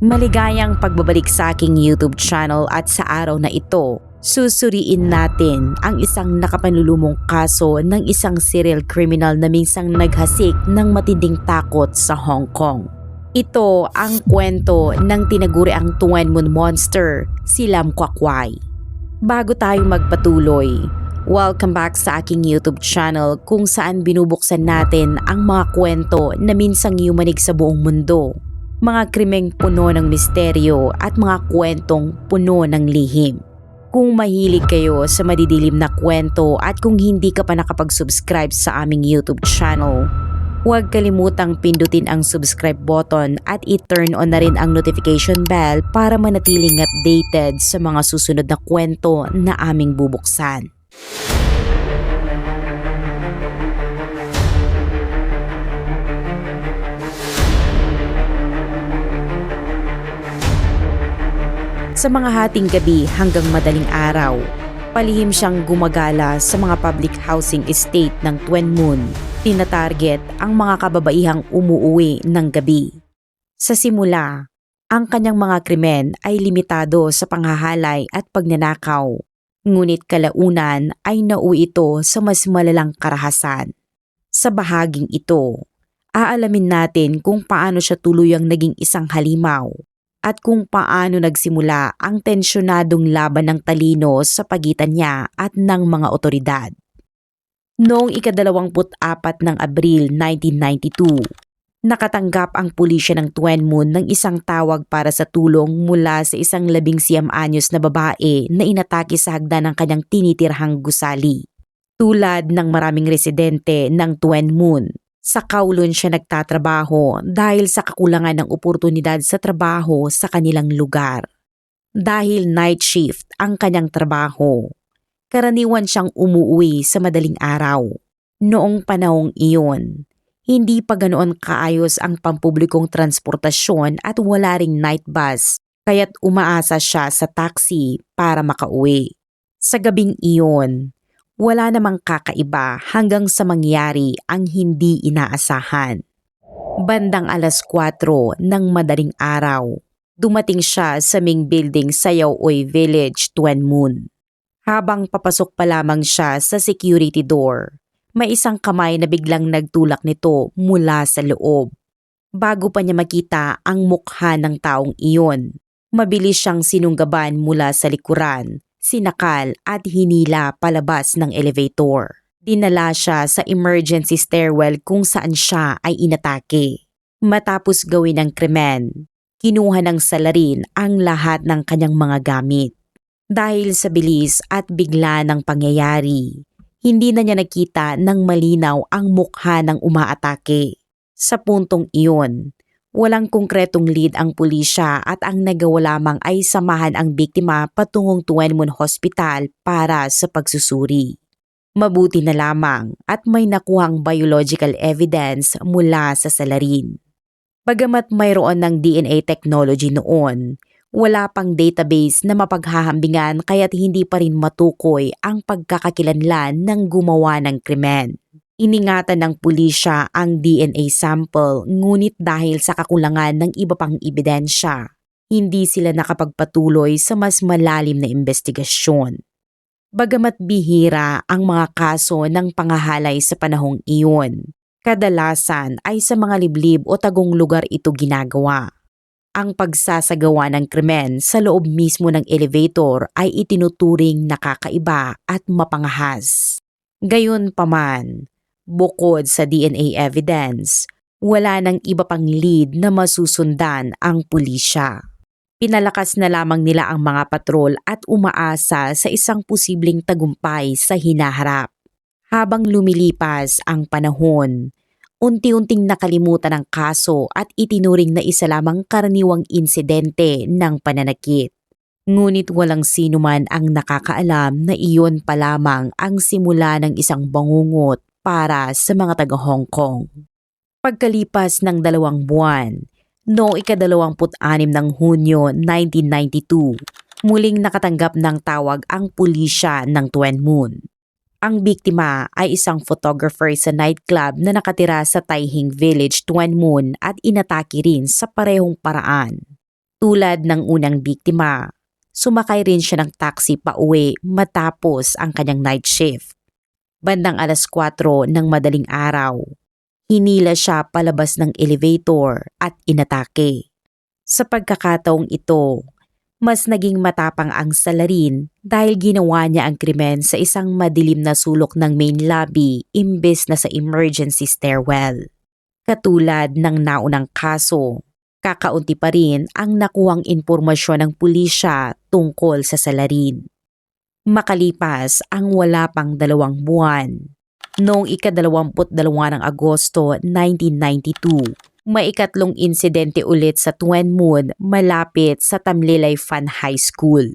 Maligayang pagbabalik sa aking YouTube channel at sa araw na ito, susuriin natin ang isang nakapanlulumong kaso ng isang serial criminal na minsang naghasik ng matinding takot sa Hong Kong. Ito ang kwento ng tinaguri ang Tuen Mun Monster, si Lam Kwak Wai. Bago tayo magpatuloy, welcome back sa aking YouTube channel kung saan binubuksan natin ang mga kwento na minsang yumanig sa buong mundo. Mga krimeng puno ng misteryo at mga kwentong puno ng lihim. Kung mahilig kayo sa madidilim na kwento at kung hindi ka pa nakapag-subscribe sa aming YouTube channel, huwag kalimutang pindutin ang subscribe button at i-turn on na rin ang notification bell para manatiling updated sa mga susunod na kwento na aming bubuksan. Sa mga hating gabi hanggang madaling araw, palihim siyang gumagala sa mga public housing estate ng Tuen Mun. Tina-target ang mga kababaihang umuuwi ng gabi. Sa simula, ang kanyang mga krimen ay limitado sa panghahalay at pagnanakaw. Ngunit kalaunan ay nauwi ito sa mas malalang karahasan. Sa bahaging ito, aalamin natin kung paano siya tuluyang naging isang halimaw at kung paano nagsimula ang tensyonadong laban ng talino sa pagitan niya at ng mga otoridad. Noong ika-24 ng Abril 1992, nakatanggap ang pulisya ng Tuen Mun ng isang tawag para sa tulong mula sa isang 19 anyos na babae na inatake sa hagdan ng kanyang tinitirhang gusali. Tulad ng maraming residente ng Tuen Mun, sa Kowloon siya nagtatrabaho dahil sa kakulangan ng oportunidad sa trabaho sa kanilang lugar. Dahil night shift ang kanyang trabaho, karaniwan siyang umuwi sa madaling araw. Noong panahong iyon, hindi pa ganoon kaayos ang pampublikong transportasyon at wala ring night bus, kaya't umaasa siya sa taxi para makauwi. Sa gabing iyon, wala namang kakaiba hanggang sa mangyari ang hindi inaasahan. Bandang 4:00 ng madaling araw, dumating siya sa main building sa Yaoy Village, Tuen Mun. Habang papasok pa lamang siya sa security door, may isang kamay na biglang nagtulak nito mula sa loob. Bago pa niya makita ang mukha ng taong iyon, mabilis siyang sinunggaban mula sa likuran, sinakal at hinila palabas ng elevator. Dinala siya sa emergency stairwell kung saan siya ay inatake. Matapos gawin ang krimen, kinuha ng salarin ang lahat ng kanyang mga gamit. Dahil sa bilis at bigla ng pangyayari, hindi na niya nakita ng malinaw ang mukha ng umaatake. Sa puntong iyon, walang konkretong lead ang pulisya at ang nagawa lamang ay samahan ang biktima patungong Tuen Mun Hospital para sa pagsusuri. Mabuti na lamang at may nakuhang biological evidence mula sa salarin. Bagamat mayroon ng DNA technology noon, wala pang database na mapaghahambingan kaya't hindi pa rin matukoy ang pagkakakilanlan ng gumawa ng krimen. Iningatan ng pulisya ang DNA sample ngunit dahil sa kakulangan ng iba pang ebidensya, hindi sila nakapagpatuloy sa mas malalim na investigasyon. Bagamat bihira ang mga kaso ng pangahalay sa panahong iyon, kadalasan ay sa mga liblib o tagong lugar ito ginagawa. Ang pagsasagawa ng krimen sa loob mismo ng elevator ay itinuturing nakakaiba at mapangahas. Gayunpaman, bukod sa DNA evidence, wala nang iba pang lead na masusundan ang pulisya. Pinalakas na lamang nila ang mga patrol at umaasa sa isang posibleng tagumpay sa hinaharap. Habang lumilipas ang panahon, unti-unting nakalimutan ang kaso at itinuring na isa lamang karaniwang insidente ng pananakit. Ngunit walang sino man ang nakakaalam na iyon pa lamang ang simula ng isang bangungot para sa mga taga-Hong Kong. Pagkalipas ng 2 buwan, noong ika-26 ng Hunyo 1992, muling nakatanggap ng tawag ang pulisya ng Tuen Mun. Ang biktima ay isang photographer sa nightclub na nakatira sa Tai Hing Village, Tuen Mun at inatake rin sa parehong paraan. Tulad ng unang biktima, sumakay rin siya ng taxi pauwi matapos ang kanyang night shift. Bandang 4:00 ng madaling araw, hinila siya palabas ng elevator at inatake. Sa pagkakataong ito, mas naging matapang ang salarin dahil ginawa niya ang krimen sa isang madilim na sulok ng main lobby imbes na sa emergency stairwell. Katulad ng naunang kaso, kakaunti pa rin ang nakuhang impormasyon ng pulisya tungkol sa salarin. Makalipas ang wala pang 2 buwan, noong ika-22 ng Agosto 1992, may ikatlong insidente ulit sa Tuen Mun malapit sa Tamlilay Fan High School.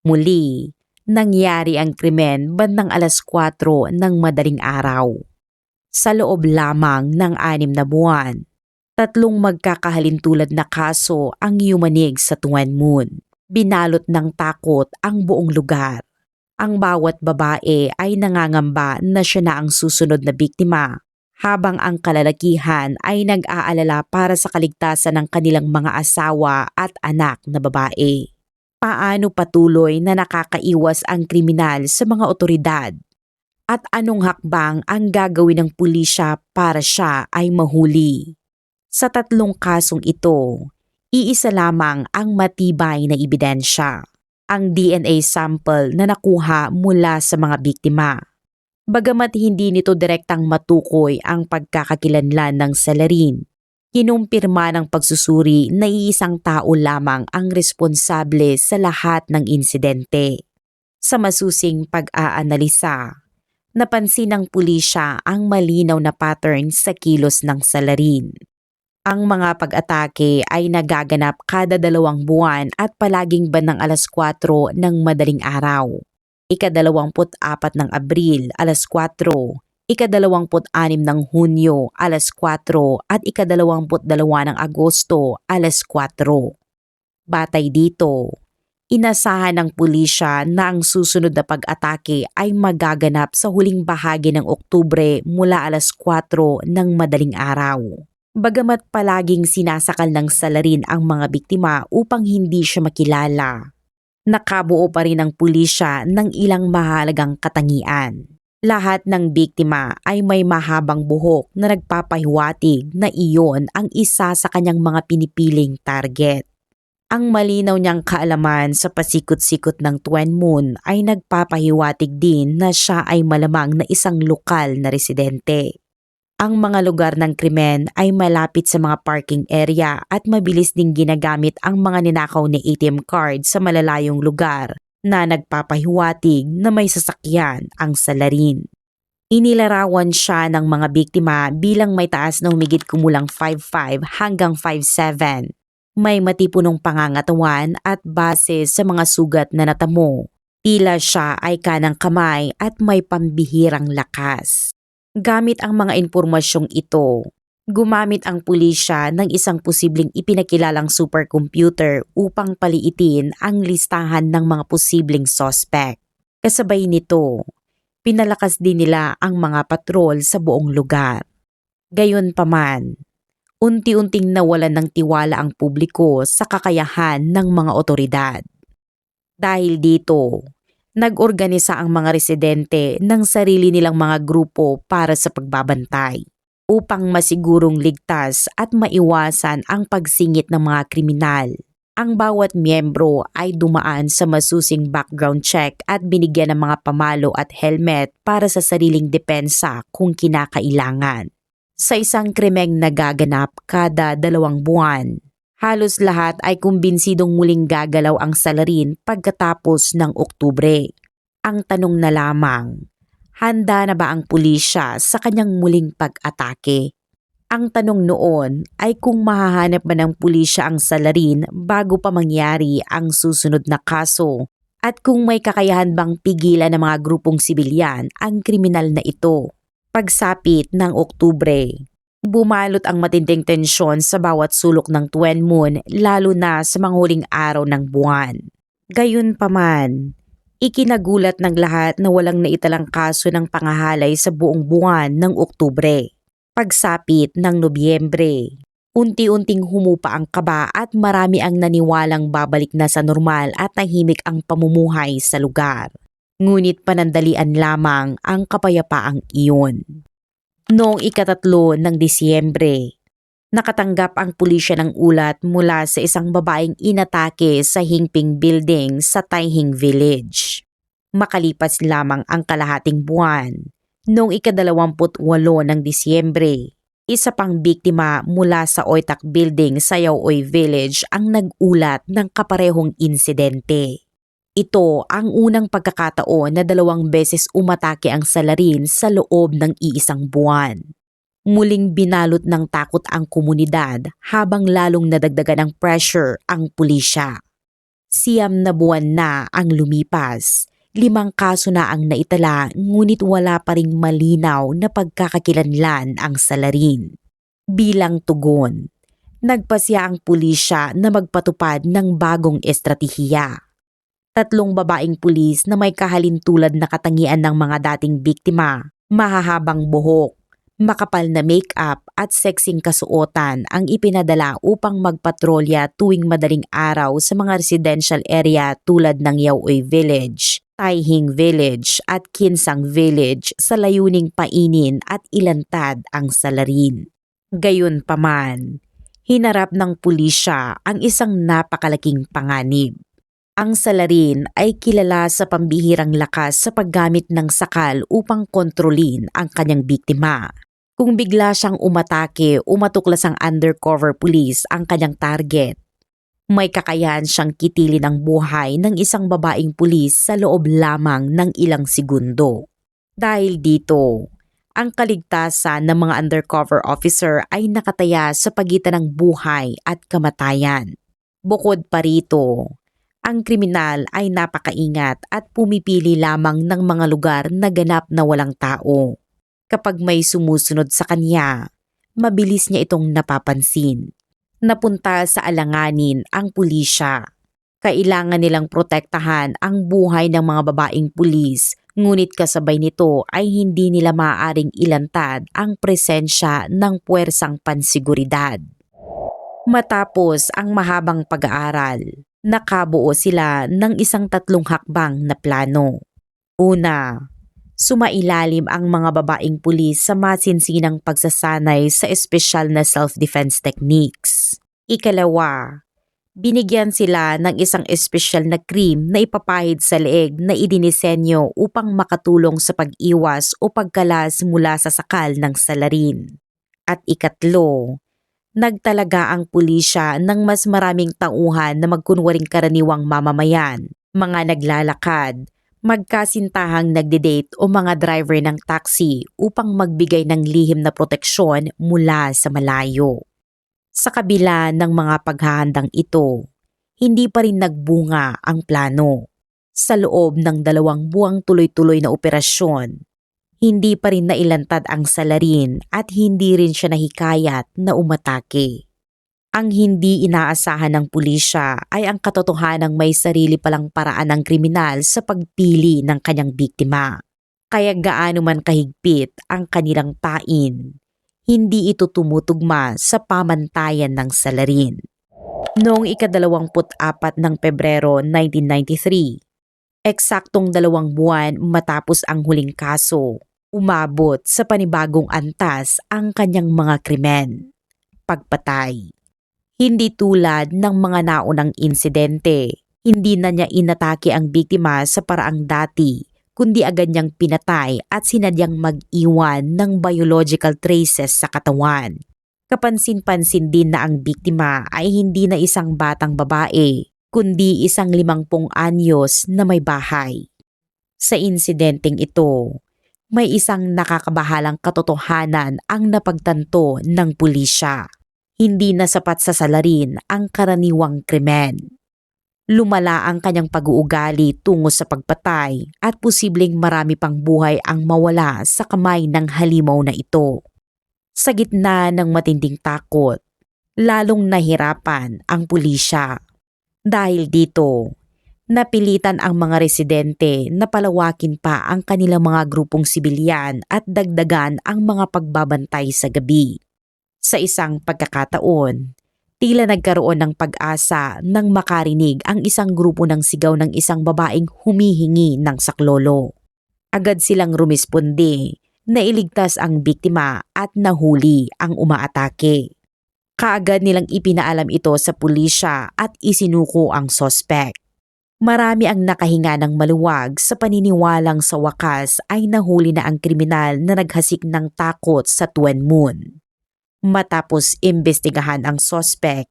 Muli, nangyari ang krimen bandang 4:00 ng madaling araw. Sa loob lamang ng 6 na buwan, 3 magkakahalintulad na kaso ang yumanig sa Tuen Mun. Binalot ng takot ang buong lugar. Ang bawat babae ay nangangamba na siya na ang susunod na biktima, habang ang kalalakihan ay nag-aalala para sa kaligtasan ng kanilang mga asawa at anak na babae. Paano patuloy na nakakaiwas ang kriminal sa mga otoridad? At anong hakbang ang gagawin ng pulisya para siya ay mahuli? Sa 3 kasong ito, iisa lamang ang matibay na ebidensya, ang DNA sample na nakuha mula sa mga biktima. Bagamat hindi nito direktang matukoy ang pagkakakilanlan ng salarin, kinumpirma ng pagsusuri na iisang tao lamang ang responsable sa lahat ng insidente. Sa masusing pag-aanalisa, napansin ng pulisya ang malinaw na pattern sa kilos ng salarin. Ang mga pag-atake ay nagaganap kada 2 buwan at palaging bandang 4:00 ng madaling araw. Ika-24 ng Abril, 4:00, ika-26 ng Hunyo, 4:00 at ika-22 ng Agosto, 4:00. Batay dito, inasahan ng pulisya na ang susunod na pag-atake ay magaganap sa huling bahagi ng Oktubre mula 4:00 ng madaling araw. Bagamat palaging sinasakal ng salarin ang mga biktima upang hindi siya makilala, nakabuo pa rin ang pulisya ng ilang mahalagang katangian. Lahat ng biktima ay may mahabang buhok na nagpapahiwatig na iyon ang isa sa kanyang mga pinipiling target. Ang malinaw niyang kaalaman sa pasikot-sikot ng Tuen Mun ay nagpapahiwatig din na siya ay malamang na isang lokal na residente. Ang mga lugar ng krimen ay malapit sa mga parking area at mabilis ding ginagamit ang mga ninakaw ni ATM card sa malalayong lugar na nagpapahiwatig na may sasakyan ang salarin. Inilarawan siya ng mga biktima bilang may taas na humigit kumulang 5'5" hanggang 5'7". May matipunong pangangatawan at base sa mga sugat na natamo, tila siya ay kanang kamay at may pambihirang lakas. Gamit ang mga impormasyong ito, gumamit ang pulisya ng isang posibleng ipinakilalang supercomputer upang paliitin ang listahan ng mga posibleng suspect. Kasabay nito, pinalakas din nila ang mga patrol sa buong lugar. Gayunpaman, unti-unting nawalan ng tiwala ang publiko sa kakayahan ng mga otoridad. Dahil dito, nag-organisa ang mga residente ng sarili nilang mga grupo para sa pagbabantay upang masigurong ligtas at maiwasan ang pagsingit ng mga kriminal. Ang bawat miyembro ay dumaan sa masusing background check at binigyan ng mga pamalo at helmet para sa sariling depensa kung kinakailangan. Sa isang krimeng nagaganap kada 2 buwan, halos lahat ay kumbinsidong muling gagalaw ang salarin pagkatapos ng Oktubre. Ang tanong na lamang, handa na ba ang pulisya sa kanyang muling pag-atake? Ang tanong noon ay kung mahahanap ba ng pulisya ang salarin bago pa mangyari ang susunod na kaso at kung may kakayahan bang pigilan ng mga grupong sibilyan ang kriminal na ito. Pagsapit ng Oktubre, bumalot ang matinding tensyon sa bawat sulok ng Tuen Mun lalo na sa mga huling araw ng buwan. Gayunpaman, ikinagulat ng lahat na walang naitalang kaso ng pangahalay sa buong buwan ng Oktubre. Pagsapit ng Nobyembre, Unti-unting humupa ang kaba at marami ang naniwalang babalik na sa normal at tahimik ang pamumuhay sa lugar. Ngunit panandalian lamang ang kapayapaang iyon. Noong ika-3 ng Disyembre, nakatanggap ang pulisya ng ulat mula sa isang babaeng inatake sa Hingping Building sa Taihing Village. Makalipas lamang ang kalahating buwan, noong ika-28 ng Disyembre, isa pang biktima mula sa Oitak Building sa Yaoy Village ang nag-ulat ng kaparehong insidente. Ito ang unang pagkakataon na 2 beses umatake ang salarin sa loob ng iisang buwan. Muling binalot ng takot ang komunidad habang lalong nadagdagan ng pressure ang pulisya. 9 na buwan na ang lumipas. 5 kaso na ang naitala ngunit wala pa ring malinaw na pagkakakilanlan ang salarin. Bilang tugon, nagpasya ang pulisya na magpatupad ng bagong estratehiya. 3 babaeng pulis na may kahalintulad na katangian ng mga dating biktima, mahahabang buhok, makapal na make-up at sexing kasuotan ang ipinadala upang magpatrolya tuwing madaling araw sa mga residential area tulad ng Yaoy Village, Taihing Village at Kinsang Village sa layuning painin at ilantad ang salarin. Gayunpaman, hinarap ng pulisya ang isang napakalaking panganib. Ang salarin ay kilala sa pambihirang lakas sa paggamit ng sakal upang kontrolin ang kanyang biktima. Kung bigla siyang umatake o matuklas ang undercover police ang kanyang target, may kakayahan siyang kitilin ang buhay ng isang babaeng pulis sa loob lamang ng ilang segundo. Dahil dito, ang kaligtasan ng mga undercover officer ay nakataya sa pagitan ng buhay at kamatayan. Bukod pa rito, ang kriminal ay napakaingat at pumipili lamang ng mga lugar na ganap na walang tao. Kapag may sumusunod sa kanya, mabilis niya itong napapansin. Napunta sa alanganin ang pulisya. Kailangan nilang protektahan ang buhay ng mga babaeng pulis, ngunit kasabay nito ay hindi nila maaaring ilantad ang presensya ng puwersang pansiguridad. Matapos ang mahabang pag-aaral, nakabuo sila ng isang 3 hakbang na plano. Una, sumailalim ang mga babaeng pulis sa masinsinang pagsasanay sa espesyal na self-defense techniques. Ikalawa, binigyan sila ng isang espesyal na cream na ipapahid sa leeg na idinisenyo upang makatulong sa pag-iwas o pagkalas mula sa sakal ng salarin. At ikatlo, nagtalaga ang pulisya ng mas maraming tauhan na magkunwaring karaniwang mamamayan, mga naglalakad, magkasintahang nagde-date o mga driver ng taxi upang magbigay ng lihim na proteksyon mula sa malayo. Sa kabila ng mga paghahandang ito, hindi pa rin nagbunga ang plano. Sa loob ng 2 buwang tuloy-tuloy na operasyon, hindi pa rin nailantad ang salarin at hindi rin siya nahikayat na umatake. Ang hindi inaasahan ng pulisya ay ang katotohanang may sarili palang paraan ng kriminal sa pagpili ng kanyang biktima. Kaya gaano man kahigpit ang kanilang pain, hindi ito tumutugma sa pamantayan ng salarin. Noong ika-24 ng Pebrero 1993, eksaktong 2 buwan matapos ang huling kaso, umabot sa panibagong antas ang kanyang mga krimen. Pagpatay. Hindi tulad ng mga naunang insidente, hindi na niya inatake ang biktima sa paraang dati, kundi agad niyang pinatay at sinadyang mag-iwan ng biological traces sa katawan. Kapansin-pansin din na ang biktima ay hindi na isang batang babae, kundi isang 50 anyos na may bahay. Sa insidenteng ito, may isang nakakabahalang katotohanan ang napagtanto ng pulisya. Hindi na sapat sa salarin ang karaniwang krimen. Lumala ang kanyang pag-uugali tungo sa pagpatay at posibleng marami pang buhay ang mawala sa kamay ng halimaw na ito. Sa gitna ng matinding takot, lalong nahirapan ang pulisya. Dahil dito, napilitan ang mga residente na palawakin pa ang kanilang mga grupong sibilyan at dagdagan ang mga pagbabantay sa gabi. Sa isang pagkakataon, tila nagkaroon ng pag-asa nang makarinig ang isang grupo ng sigaw ng isang babaeng humihingi ng saklolo. Agad silang rumisponde na iligtas ang biktima at nahuli ang umaatake. Kaagad nilang ipinaalam ito sa pulisya at isinuko ang sospek. Marami ang nakahinga ng maluwag sa paniniwalang sa wakas ay nahuli na ang kriminal na naghasik ng takot sa Tuen Mun. Matapos imbestigahan ang sospek,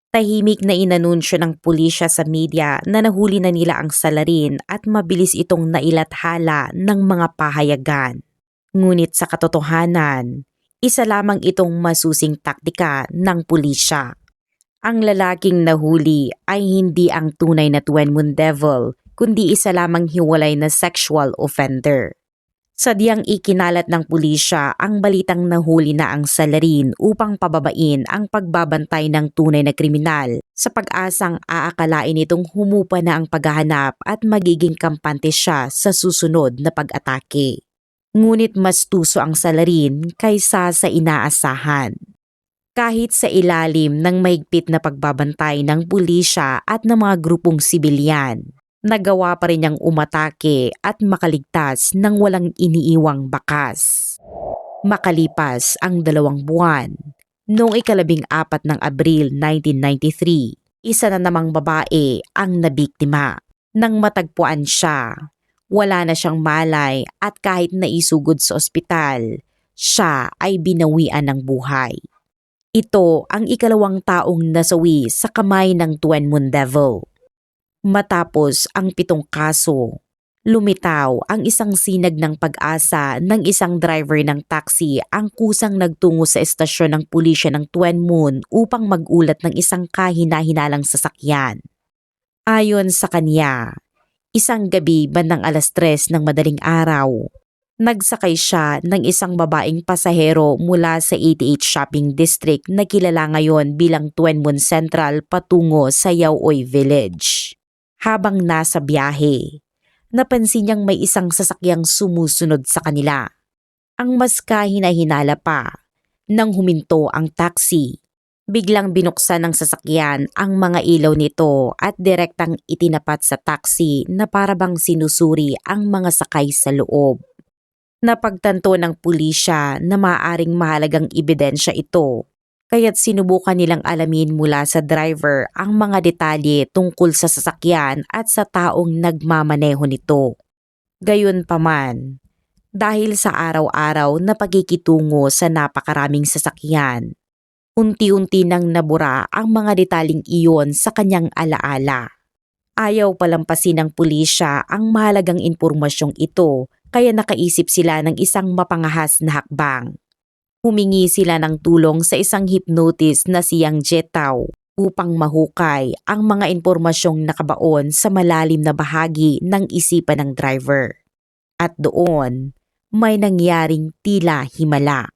tahimik na inanunsyo ng pulisya sa media na nahuli na nila ang salarin at mabilis itong nailathala ng mga pahayagan. Ngunit sa katotohanan, isa lamang itong masusing taktika ng pulisya. Ang lalaking nahuli ay hindi ang tunay na Tuen Mun Devil, kundi isa lamang hiwalay na sexual offender. Sadyang ikinalat ng pulisya ang balitang nahuli na ang salarin upang pababain ang pagbabantay ng tunay na kriminal sa pag-asang aakalain itong humupa na ang paghahanap at magiging kampante siya sa susunod na pag-atake. Ngunit mas tuso ang salarin kaysa sa inaasahan. Kahit sa ilalim ng mahigpit na pagbabantay ng pulisya at ng mga grupong sibilyan, nagawa pa rin niyang umatake at makaligtas ng walang iniiwang bakas. Makalipas ang 2 buwan, noong 14 ng Abril 1993, isa na namang babae ang nabiktima. Nang matagpuan siya, wala na siyang malay at kahit naisugod sa ospital, siya ay binawian ng buhay. Ito ang 2 taong nasawi sa kamay ng Tuen Mun Devil. Matapos ang 7 kaso, lumitaw ang isang sinag ng pag-asa ng isang driver ng taxi ang kusang nagtungo sa estasyon ng pulisya ng Tuen Mun upang magulat ng isang kahina-hinalang sasakyan. Ayon sa kanya, isang gabi bandang 3:00 ng madaling araw, nagsakay siya ng isang babaeng pasahero mula sa 88 Shopping District na kilala ngayon bilang Tuen Mun Central patungo sa Yaoy Village. Habang nasa biyahe, napansin niyang may isang sasakyang sumusunod sa kanila. Ang mas kahina-hinala pa, nang huminto ang taxi, biglang binuksan ng sasakyan ang mga ilaw nito at direktang itinapat sa taxi na parabang sinusuri ang mga sakay sa loob. Napagtanto ng pulisya na maaaring mahalagang ebidensya ito, kaya't sinubukan nilang alamin mula sa driver ang mga detalye tungkol sa sasakyan at sa taong nagmamaneho nito. Gayunpaman, dahil sa araw-araw na pagkikitungo sa napakaraming sasakyan, unti-unti nang nabura ang mga detaling iyon sa kanyang alaala. Ayaw palampasin ng pulisya ang mahalagang impormasyong ito, kaya nakaisip sila ng isang mapangahas na hakbang. Humingi sila ng tulong sa isang hypnotist na si Yang Jetao upang mahukay ang mga impormasyong nakabaon sa malalim na bahagi ng isipan ng driver. At doon, may nangyaring tila himala.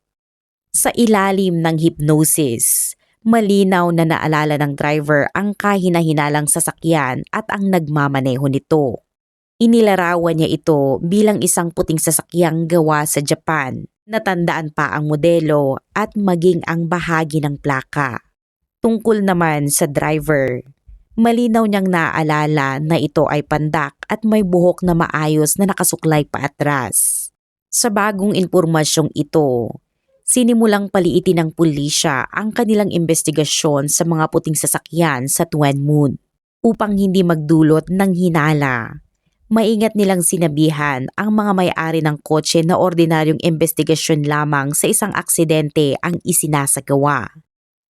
Sa ilalim ng hypnosis, malinaw na naalala ng driver ang kahina-hinalang sasakyan at ang nagmamaneho nito. Inilarawan niya ito bilang isang puting sasakyang gawa sa Japan. Natandaan pa ang modelo at maging ang bahagi ng plaka. Tungkol naman sa driver, malinaw niyang naaalala na ito ay pandak at may buhok na maayos na nakasuklay pa atras. Sa bagong impormasyong ito, sinimulang paliitin ng pulisya ang kanilang investigasyon sa mga puting sasakyan sa Tuen Mun upang hindi magdulot ng hinala. Maingat nilang sinabihan ang mga may-ari ng kotse na ordinaryong investigasyon lamang sa isang aksidente ang isinasagawa.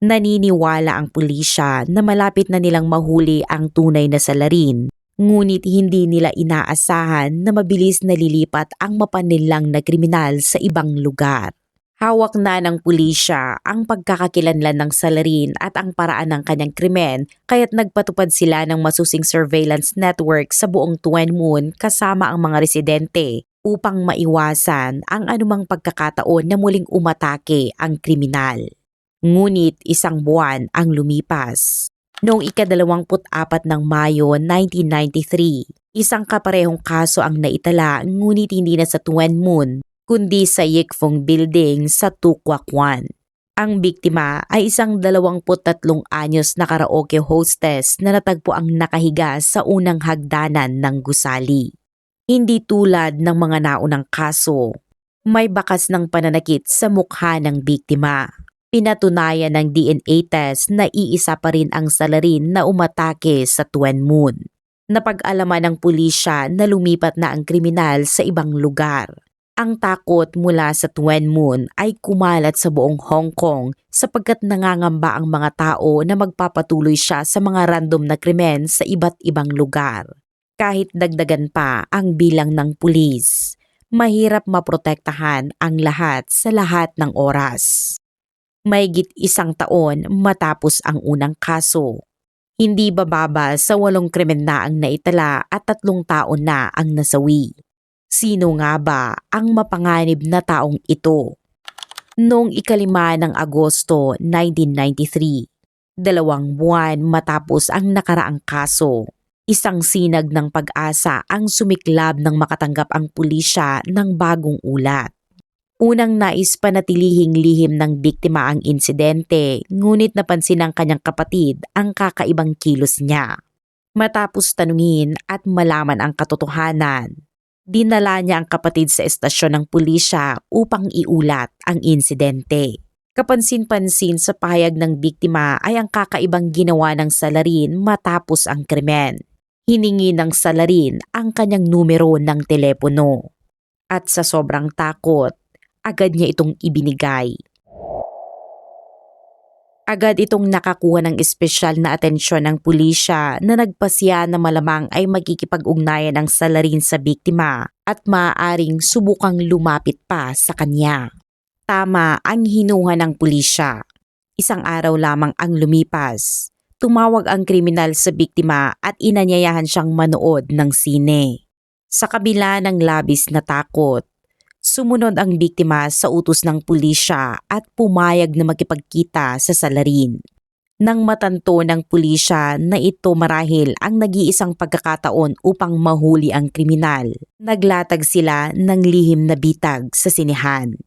Naniniwala ang pulisya na malapit na nilang mahuli ang tunay na salarin, ngunit hindi nila inaasahan na mabilis nalilipat ang mapanilang na kriminal sa ibang lugar. Hawak na ng pulisya ang pagkakakilanlan ng salarin at ang paraan ng kanyang krimen, kaya't nagpatupad sila ng masusing surveillance network sa buong Tuen Mun kasama ang mga residente upang maiwasan ang anumang pagkakataon na muling umatake ang kriminal. Ngunit 1 buwan ang lumipas. Noong 24 ng Mayo 1993, isang kaparehong kaso ang naitala ngunit hindi na sa Tuen Mun, kundi sa Yikfeng Building sa Tu Quoc Quan. Ang biktima ay isang 23 anyos na karaoke hostess na natagpo ang nakahiga sa unang hagdanan ng gusali. Hindi tulad ng mga naunang kaso, may bakas ng pananakit sa mukha ng biktima. Pinatunayan ng DNA test na iisa pa rin ang salarin na umatake sa Twin Moon. Napag-alaman ng pulisya na lumipat na ang kriminal sa ibang lugar. Ang takot mula sa Twin Moon ay kumalat sa buong Hong Kong sapagkat nangangamba ang mga tao na magpapatuloy siya sa mga random na krimen sa iba't ibang lugar. Kahit dagdagan pa ang bilang ng pulis, mahirap maprotektahan ang lahat sa lahat ng oras. Mahigit 1 taon matapos ang unang kaso. Hindi bababa sa 8 krimen na ang naitala at 3 taon na ang nasawi. Sino nga ba ang mapanganib na taong ito? Noong 5 ng Agosto 1993, 2 buwan matapos ang nakaraang kaso, isang sinag ng pag-asa ang sumiklab nang makatanggap ang pulisya ng bagong ulat. Unang nais panatilihing lihim ng biktima ang insidente, ngunit napansin ng kanyang kapatid ang kakaibang kilos niya. Matapos tanungin at malaman ang katotohanan, dinala niya ang kapatid sa estasyon ng pulisya upang iulat ang insidente. Kapansin-pansin sa pahayag ng biktima ay ang kakaibang ginawa ng salarin matapos ang krimen. Hiningi ng salarin ang kanyang numero ng telepono. At sa sobrang takot, agad niya itong ibinigay. Agad itong nakakuha ng espesyal na atensyon ng pulisya na nagpasya na malamang ay magkikipag-ugnayan ang salarin sa biktima at maaaring subukang lumapit pa sa kanya. Tama ang hinuha ng pulisya. 1 araw lamang ang lumipas. Tumawag ang kriminal sa biktima at inanyayahan siyang manood ng sine. Sa kabila ng labis na takot, sumunod ang biktima sa utos ng pulisya at pumayag na makipagkita sa salarin. Nang matanto ng pulisya na ito marahil ang nag-iisang pagkakataon upang mahuli ang kriminal, naglatag sila ng lihim na bitag sa sinehan.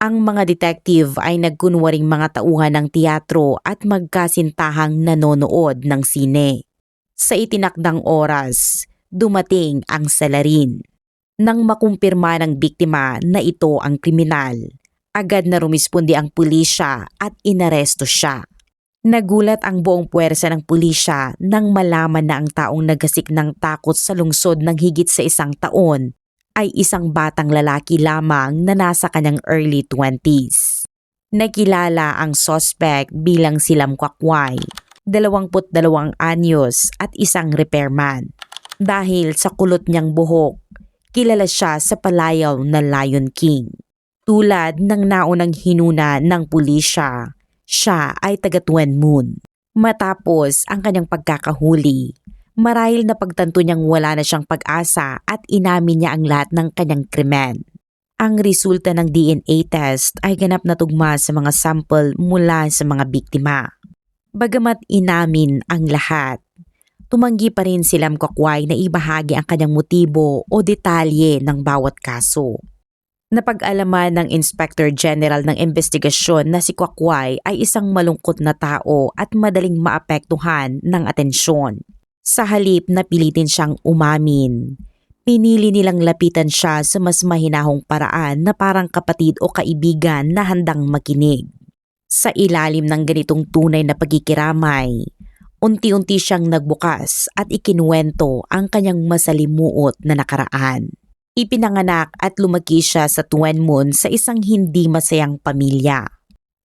Ang mga detective ay nagkunwaring mga tauhan ng teatro at magkasintahang nanonood ng sine. Sa itinakdang oras, dumating ang salarin. Nang makumpirma ng biktima na ito ang kriminal, agad na rumispondi ang pulisya at inaresto siya. Nagulat ang buong puwersa ng pulisya nang malaman na ang taong nagasik ng takot sa lungsod ng higit sa 1 taon ay isang batang lalaki lamang na nasa kanyang early 20s. Nakilala ang suspect bilang si Lam Kwak-wai, 22 anyos at isang repairman. Dahil sa kulot niyang buhok, kilala siya sa palayaw na Lion King. Tulad ng naunang hinuna ng pulisya, siya ay taga Twin Moon. Matapos ang kanyang pagkakahuli, marahil na pagtanto niyang wala na siyang pag-asa at inamin niya ang lahat ng kanyang krimen. Ang resulta ng DNA test ay ganap na tugma sa mga sample mula sa mga biktima. Bagamat inamin ang lahat, tumanggi pa rin si Lam Kwak-wai na ibahagi ang kanyang motibo o detalye ng bawat kaso. Napag-alaman ng Inspector General ng Investigasyon na si Kwak-wai ay isang malungkot na tao at madaling maapektuhan ng atensyon. Sa halip na pilitin siyang umamin, pinili nilang lapitan siya sa mas mahinahong paraan na parang kapatid o kaibigan na handang makinig. Sa ilalim ng ganitong tunay na pagkikiramay, unti-unti siyang nagbukas at ikinuwento ang kanyang masalimuot na nakaraan. Ipinanganak at lumaki siya sa Twin Moon sa isang hindi masayang pamilya.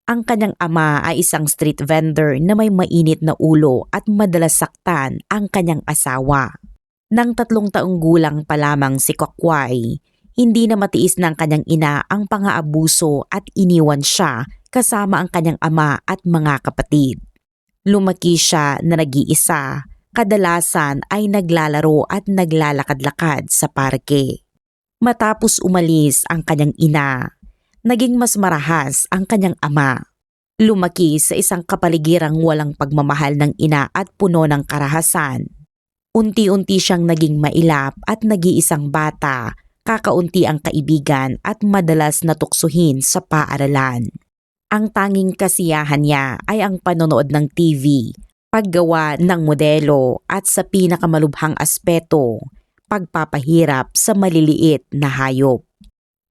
Ang kanyang ama ay isang street vendor na may mainit na ulo at madalas saktan ang kanyang asawa. Nang 3 taong gulang pa lamang si Kwak-wai, hindi na matiis ng kanyang ina ang pang-aabuso at iniwan siya kasama ang kanyang ama at mga kapatid. Lumaki siya na nag-iisa, kadalasan ay naglalaro at naglalakad-lakad sa parke. Matapos umalis ang kanyang ina, naging mas marahas ang kanyang ama. Lumaki sa isang kapaligirang walang pagmamahal ng ina at puno ng karahasan. Unti-unti siyang naging mailap at nag-iisang bata, kakaunti ang kaibigan at madalas natuksuhin sa paaralan. Ang tanging kasiyahan niya ay ang panonood ng TV, paggawa ng modelo at sa pinakamalubhang aspeto, pagpapahirap sa maliliit na hayop.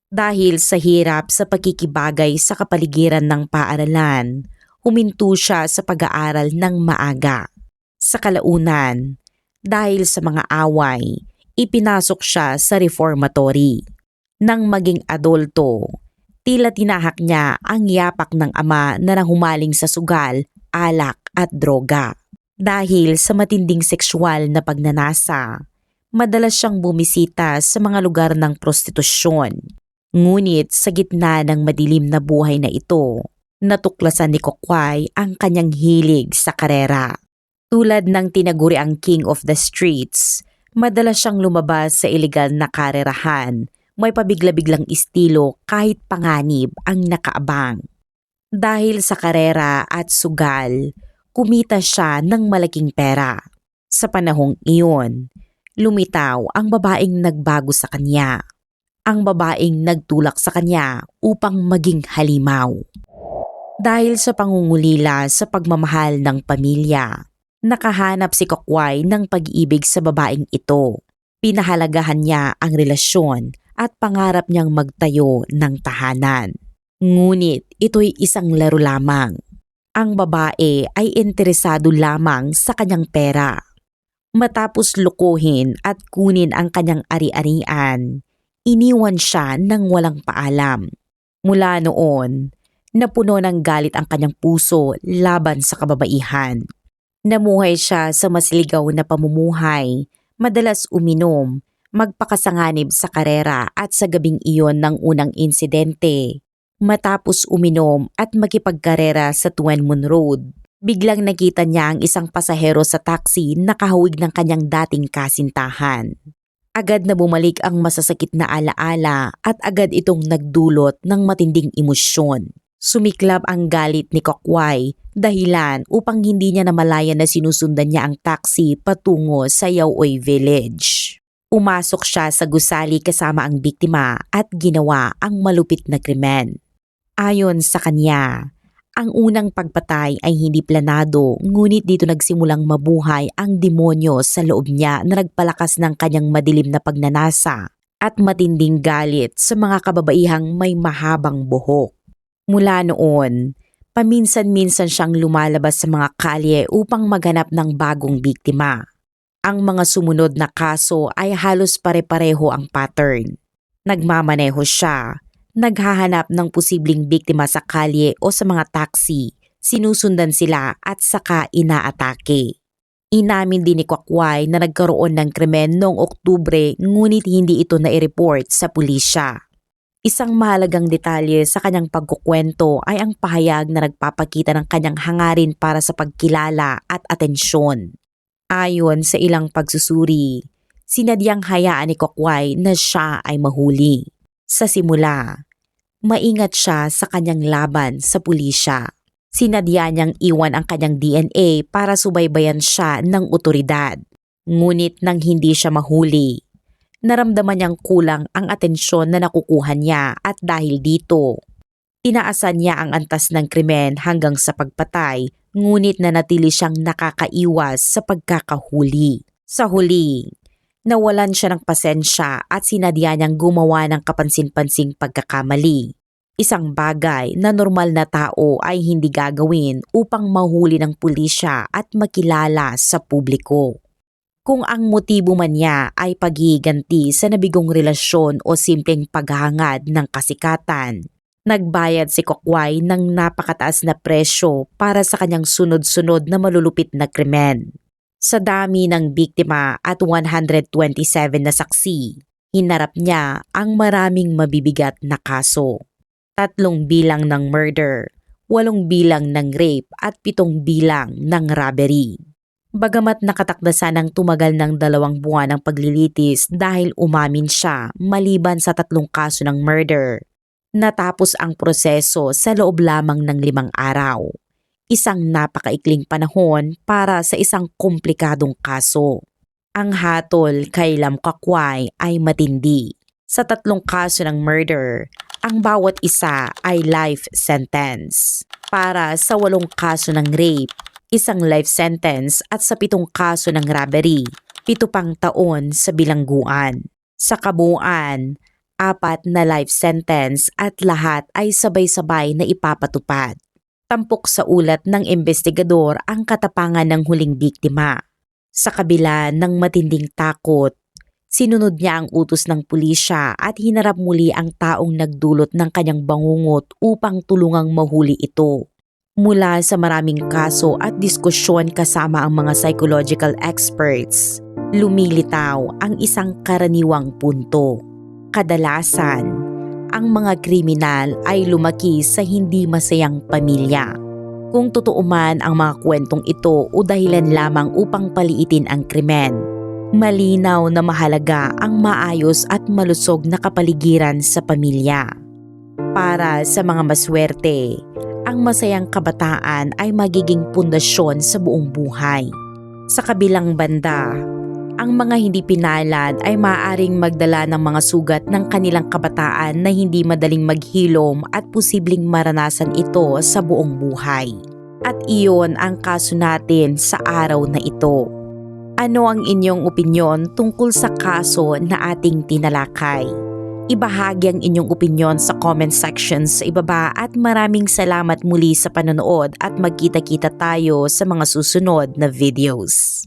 Dahil sa hirap sa pakikibagay sa kapaligiran ng paaralan, huminto siya sa pag-aaral ng maaga. Sa kalaunan, dahil sa mga away, ipinasok siya sa reformatory. Nang maging adulto, tila tinahak niya ang yapak ng ama na nahumaling sa sugal, alak at droga. Dahil sa matinding sexual na pagnanasa, madalas siyang bumisita sa mga lugar ng prostitusyon. Ngunit sa gitna ng madilim na buhay na ito, natuklasan ni Kokway ang kanyang hilig sa karera. Tulad ng tinaguriang King of the Streets, madalas siyang lumabas sa ilegal na karerahan, may pabigla-biglang estilo kahit panganib ang nakaabang. Dahil sa karera at sugal, kumita siya ng malaking pera. Sa panahong iyon, lumitaw ang babaeng nagbago sa kanya. Ang babaeng nagtulak sa kanya upang maging halimaw. Dahil sa pangungulila sa pagmamahal ng pamilya, nakahanap si Kokway ng pag-ibig sa babaeng ito. Pinahalagahan niya ang relasyon at pangarap niyang magtayo ng tahanan. Ngunit ito'y isang laro lamang. Ang babae ay interesado lamang sa kanyang pera. Matapos lukuhin at kunin ang kanyang ari-arian, iniwan siya ng walang paalam. Mula noon, napuno ng galit ang kanyang puso laban sa kababaihan. Namuhay siya sa masligaw na pamumuhay, madalas uminom, magpakasanganib sa karera at sa gabing iyon ng unang insidente. Matapos uminom at makipagkarera sa Twin Moon Road, biglang nakita niya ang isang pasahero sa taxi na kahawig ng kanyang dating kasintahan. Agad na bumalik ang masasakit na alaala at agad itong nagdulot ng matinding emosyon. Sumiklab ang galit ni Kokway dahilan upang hindi niya namalayan na sinusundan niya ang taxi patungo sa Yaoy Village. Umasok siya sa gusali kasama ang biktima at ginawa ang malupit na krimen. Ayon sa kanya, ang unang pagpatay ay hindi planado ngunit dito nagsimulang mabuhay ang demonyo sa loob niya na nagpalakas ng kanyang madilim na pagnanasa at matinding galit sa mga kababaihang may mahabang buhok. Mula noon, paminsan-minsan siyang lumalabas sa mga kalye upang maghanap ng bagong biktima. Ang mga sumunod na kaso ay halos pare-pareho ang pattern. Nagmamaneho siya, naghahanap ng posibleng biktima sa kalye o sa mga taxi, sinusundan sila at saka inaatake. Inamin din ni Kokway na nagkaroon ng krimen noong Oktubre ngunit hindi ito nai-report sa pulisya. Isang mahalagang detalye sa kanyang pagkukwento ay ang pahayag na nagpapakita ng kanyang hangarin para sa pagkilala at atensyon. Ayon sa ilang pagsusuri, sinadyang hayaan ni Kokway na siya ay mahuli. Sa simula, maingat siya sa kanyang laban sa pulisya. Sinadya niyang iwan ang kanyang DNA para subaybayan siya ng otoridad. Ngunit nang hindi siya mahuli, naramdaman niyang kulang ang atensyon na nakukuha niya at dahil dito, tinaasan niya ang antas ng krimen hanggang sa pagpatay ngunit nanatili siyang nakakaiwas sa pagkakahuli. Sa huli, nawalan siya ng pasensya at sinadya niyang gumawa ng kapansin-pansing pagkakamali. Isang bagay na normal na tao ay hindi gagawin upang mahuli ng pulisya at makilala sa publiko. Kung ang motibo man niya ay paghihiganti sa nabigong relasyon o simpleng paghahangad ng kasikatan, nagbayad si Kokway ng napakataas na presyo para sa kanyang sunod-sunod na malulupit na krimen. Sa dami ng biktima at 127 na saksi, hinarap niya ang maraming mabibigat na kaso. 3 bilang ng murder, 8 bilang ng rape at 7 bilang ng robbery. Bagamat nakatakdasan ng tumagal ng 2 buwan ang paglilitis dahil umamin siya maliban sa 3 kaso ng murder, natapos ang proseso sa loob lamang ng 5 araw. Isang napakaikling panahon para sa isang komplikadong kaso. Ang hatol kay Lam Kokway ay matindi. Sa 3 kaso ng murder, ang bawat isa ay life sentence. Para sa 8 kaso ng rape, 1 life sentence at sa 7 kaso ng robbery, 7 pang taon sa bilangguan. Sa kabuuan, 4 na life sentence at lahat ay sabay-sabay na ipapatupad. Tampok sa ulat ng investigador ang katapangan ng huling biktima. Sa kabila ng matinding takot, sinunod niya ang utos ng pulisya at hinarap muli ang taong nagdulot ng kanyang bangungot upang tulungang mahuli ito. Mula sa maraming kaso at diskusyon kasama ang mga psychological experts, lumilitaw ang isang karaniwang punto. Kadalasan, ang mga kriminal ay lumaki sa hindi masayang pamilya. Kung totoo man ang mga kwentong ito o dahilan lamang upang paliitin ang krimen, malinaw na mahalaga ang maayos at malusog na kapaligiran sa pamilya. Para sa mga maswerte, ang masayang kabataan ay magiging pundasyon sa buong buhay. Sa kabilang banda, ang mga hindi pinalad ay maaaring magdala ng mga sugat ng kanilang kabataan na hindi madaling maghilom at posibleng maranasan ito sa buong buhay. At iyon ang kaso natin sa araw na ito. Ano ang inyong opinyon tungkol sa kaso na ating tinalakay? Ibahagi ang inyong opinyon sa comment section sa ibaba at maraming salamat muli sa panonood at magkita-kita tayo sa mga susunod na videos.